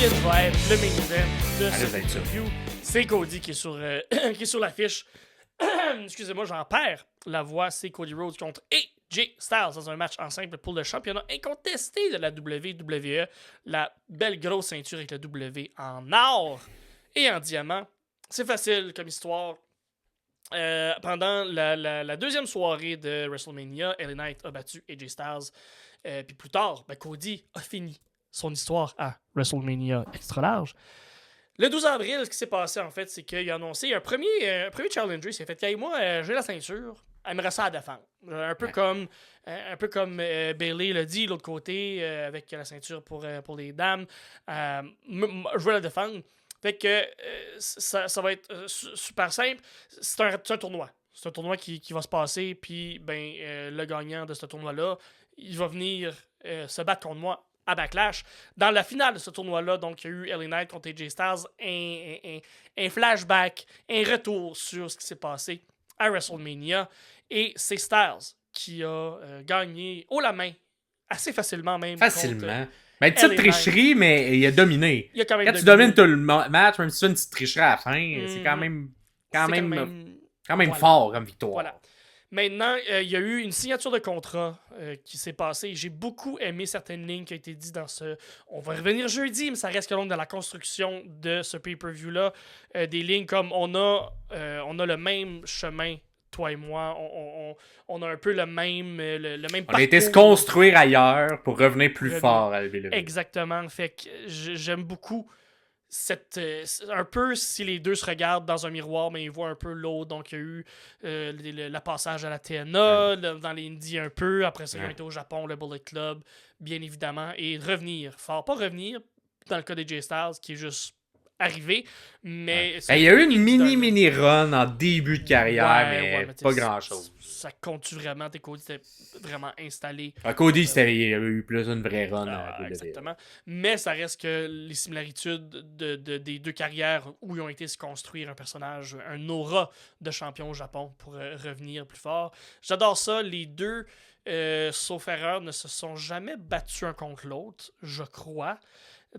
Vite va être le main event de Allez, ce va être ça. review. C'est Cody qui est sur, qui est sur l'affiche. Excusez-moi, j'en perds la voix. C'est Cody Rhodes contre AJ Styles dans un match en simple pour le championnat incontesté de la WWE. La belle grosse ceinture avec le W en or et en diamant. C'est facile comme histoire. Pendant la deuxième soirée de WrestleMania, LA Knight a battu AJ Styles. Puis plus tard, Cody a fini son histoire à WrestleMania extra large. Le 12 avril, ce qui s'est passé, en fait, c'est qu'il a annoncé un premier challenger. Il s'est fait, hey, moi, j'ai la ceinture. Aimerait ça à défendre. Un peu comme Bayley l'a dit, l'autre côté, avec la ceinture pour les dames. Je veux la défendre. Fait que ça va être super simple. C'est un tournoi. C'est un tournoi qui va se passer. Puis, le gagnant de ce tournoi-là, il va venir se battre contre moi à Backlash. Dans la finale de ce tournoi-là, donc, il y a eu LA Knight contre AJ Styles, un flashback, un retour sur ce qui s'est passé à WrestleMania. Et c'est Styles qui a gagné haut la main, assez facilement même. Facilement. Mais petite tricherie, mais il a dominé. Il a quand même tu domines tout le match, même si tu fais une petite tricherie à la fin, c'est quand même fort comme victoire. Voilà. Maintenant, il y a eu une signature de contrat qui s'est passée. J'ai beaucoup aimé certaines lignes qui ont été dites dans ce... On va revenir jeudi, mais ça reste que long dans la construction de ce pay-per-view-là. Des lignes comme on a le même chemin, toi et moi. On a un peu le même parcours. On a été se construire ailleurs pour revenir plus fort à WWE. Exactement. Fait que j'aime beaucoup un peu si les deux se regardent dans un miroir, mais ils voient un peu l'autre. Donc, il y a eu le passage à la TNA, dans les Indies un peu. Après ça, ils ont été au Japon, le Bullet Club, bien évidemment. Et revenir fort. Pas revenir, dans le cas des J Styles, qui est juste arrivé, mais... il y a eu une mini run en début de carrière, mais pas grand-chose. Ça compte-tu vraiment? Cody était vraiment installé. Cody, il y a eu plus une vraie run. Exactement. Mais ça reste que les similitudes des deux carrières où ils ont été se construire un personnage, un aura de champion au Japon pour revenir plus fort. J'adore ça. Les deux, sauf erreur, ne se sont jamais battus un contre l'autre, je crois.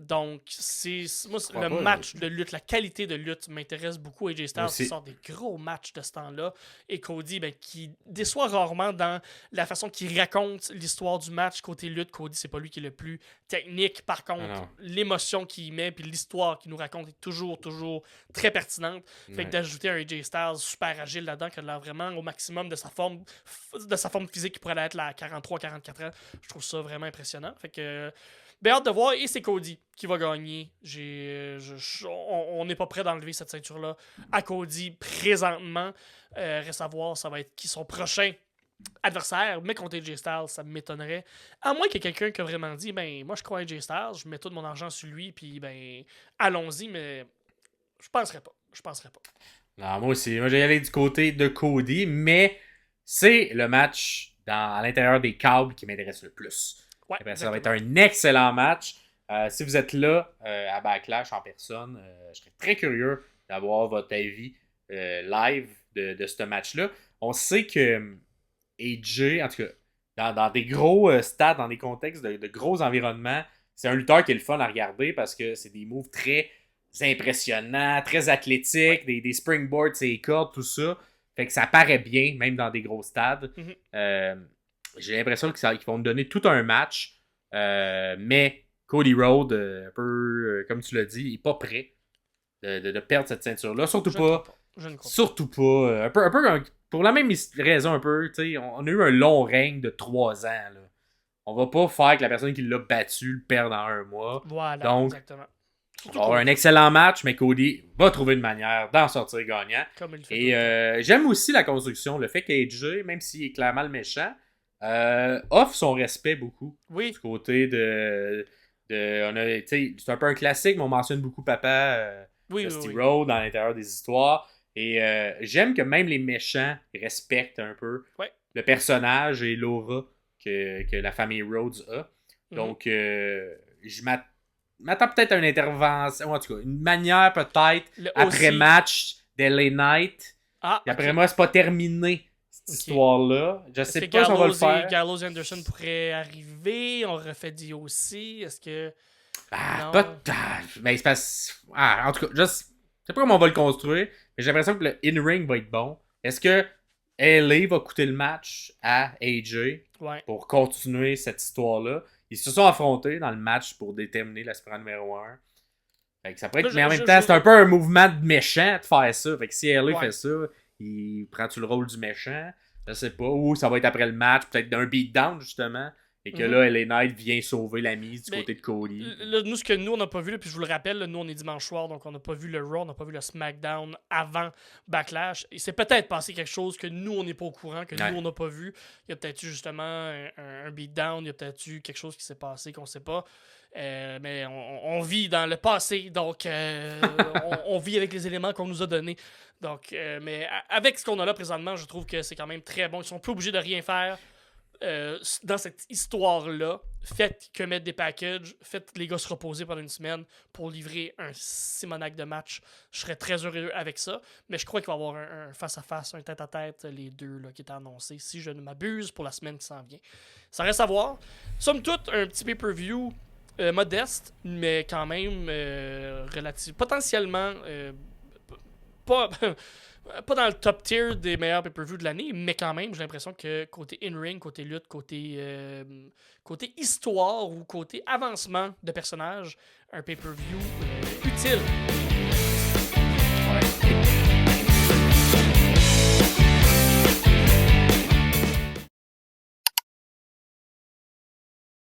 Donc, le match de lutte, la qualité de lutte m'intéresse beaucoup. AJ Styles sort des gros matchs de ce temps-là. Et Cody, qui déçoit rarement dans la façon qu'il raconte l'histoire du match. Côté lutte, Cody, c'est pas lui qui est le plus technique. Par contre, l'émotion qu'il met puis l'histoire qu'il nous raconte est toujours très pertinente. Fait que d'ajouter un AJ Styles super agile là-dedans, qui a l'air vraiment au maximum de sa forme physique qui pourrait être à 43-44 ans, je trouve ça vraiment impressionnant. Fait que... hâte de voir, et c'est Cody qui va gagner. On n'est pas prêt d'enlever cette ceinture-là à Cody présentement. Reste à voir, ça va être qui son prochain adversaire. Mais contre AJ Styles, ça m'étonnerait. À moins qu'il y ait quelqu'un qui a vraiment dit, moi je crois à AJ Styles, je mets tout mon argent sur lui, puis allons-y, mais je penserais pas. Non, moi aussi. Moi, j'ai allé du côté de Cody, mais c'est le match à l'intérieur des câbles qui m'intéresse le plus. Ouais, ça va être un excellent match. Si vous êtes là à Backlash en personne, je serais très curieux d'avoir votre avis live de ce match-là. On sait que AJ, en tout cas, dans des gros stades, dans des contextes de gros environnements, c'est un lutteur qui est le fun à regarder parce que c'est des moves très impressionnants, très athlétiques, des springboards, ses cordes, tout ça. Fait que ça paraît bien, même dans des gros stades. J'ai l'impression qu'ils vont me donner tout un match. Mais Cody Rhodes, un peu comme tu l'as dit, il n'est pas prêt de perdre cette ceinture-là. Surtout pas. Un peu pour la même raison, un peu. On a eu un long règne de 3 ans. Là. On va pas faire que la personne qui l'a battu le perde en 1 mois. Voilà, donc, exactement. On va avoir un excellent match, mais Cody va trouver une manière d'en sortir gagnant. Comme il le fait. Et j'aime aussi la construction. Le fait qu'AJ, même s'il est clairement le méchant, offre son respect beaucoup. Oui. Du côté c'est un peu un classique, mais on mentionne beaucoup Papa Dusty Rhodes dans l'intérieur des histoires. Et j'aime que même les méchants respectent un peu le personnage et l'aura que la famille Rhodes a. Donc, je m'attends peut-être à une intervention, ou en tout cas, une manière peut-être après-match d'LA Knight. Et après moi, c'est pas terminé. Cette histoire-là. Je sais pas si on va le faire. Gallows et Anderson pourraient arriver. On refait DOC. Est-ce que... Mais c'est pas... en tout cas, je sais pas comment on va le construire, mais j'ai l'impression que le in-ring va être bon. Est-ce que LA va coûter le match à AJ pour continuer cette histoire-là? Ils se sont affrontés dans le match pour déterminer l'aspirant numéro 1. Fait que ça pourrait être... Mais en même temps, c'est un peu un mouvement de méchant de faire ça. Fait que si LA fait ça, il prend-tu le rôle du méchant? Je sais pas. Ou ça va être après le match, peut-être d'un beatdown, justement. Et que là, LA Knight vient sauver la mise du côté de Cody. Là, nous, ce que nous, on n'a pas vu, là, puis je vous le rappelle, là, nous, on est dimanche soir, donc on n'a pas vu le Raw, on n'a pas vu le SmackDown avant Backlash. Et c'est peut-être passé quelque chose que nous, on n'est pas au courant, que nous, on n'a pas vu. Il y a peut-être eu justement un beatdown, il y a peut-être eu quelque chose qui s'est passé qu'on ne sait pas. Mais on vit dans le passé, donc on vit avec les éléments qu'on nous a donnés. Donc, mais avec ce qu'on a là présentement, je trouve que c'est quand même très bon. Ils sont plus obligés de rien faire. Dans cette histoire-là, faites que mettre des packages, faites les gars se reposer pendant une semaine pour livrer un simonac de match. Je serais très heureux avec ça, mais je crois qu'il va y avoir un face-à-face, un tête-à-tête, les deux là, qui est annoncé, si je ne m'abuse, pour la semaine qui s'en vient. Ça reste à voir. Somme toute, un petit pay-per-view modeste, mais quand même relatif, potentiellement pas... Pas dans le top tier des meilleurs pay-per-view de l'année, mais quand même, j'ai l'impression que côté in-ring, côté lutte, côté histoire ou côté avancement de personnages, un pay-per-view utile. Ouais.